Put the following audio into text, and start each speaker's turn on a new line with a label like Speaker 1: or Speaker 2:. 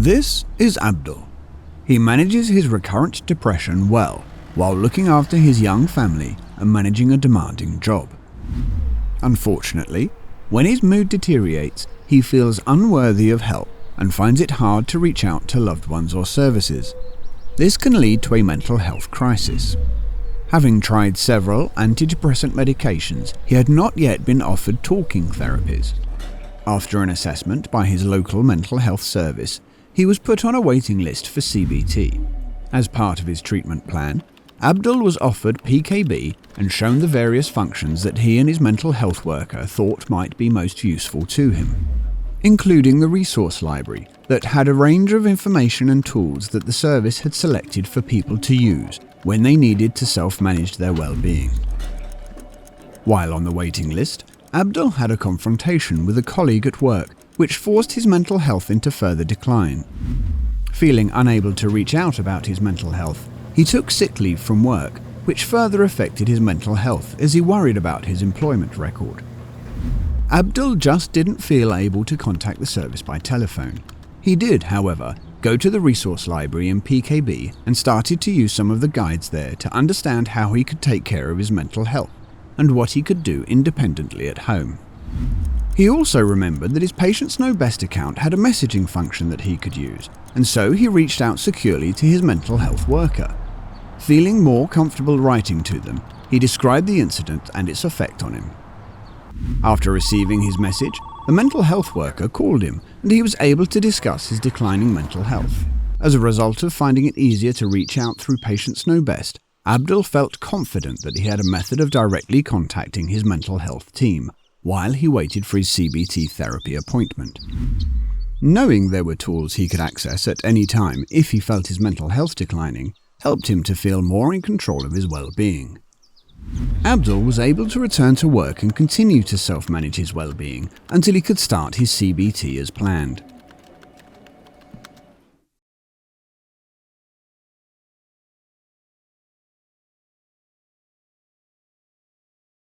Speaker 1: This is Abdul. He manages his recurrent depression well, while looking after his young family and managing a demanding job. Unfortunately, when his mood deteriorates, he feels unworthy of help and finds it hard to reach out to loved ones or services. This can lead to a mental health crisis. Having tried several antidepressant medications, he had not yet been offered talking therapies. After an assessment by his local mental health service, he was put on a waiting list for CBT. As part of his treatment plan, Abdul was offered PKB and shown the various functions that he and his mental health worker thought might be most useful to him, including the resource library that had a range of information and tools that the service had selected for people to use when they needed to self-manage their well-being. While on the waiting list, Abdul had a confrontation with a colleague at work which forced his mental health into further decline. Feeling unable to reach out about his mental health, he took sick leave from work, which further affected his mental health as he worried about his employment record. Abdul just didn't feel able to contact the service by telephone. He did, however, go to the resource library in PKB and started to use some of the guides there to understand how he could take care of his mental health and what he could do independently at home. He also remembered that his Patients Know Best account had a messaging function that he could use, and so he reached out securely to his mental health worker. Feeling more comfortable writing to them, he described the incident and its effect on him. After receiving his message, the mental health worker called him and he was able to discuss his declining mental health. As a result of finding it easier to reach out through Patients Know Best, Abdul felt confident that he had a method of directly contacting his mental health team while he waited for his CBT therapy appointment. Knowing there were tools he could access at any time if he felt his mental health declining helped him to feel more in control of his well-being. Abdul was able to return to work and continue to self-manage his well-being until he could start his CBT as planned.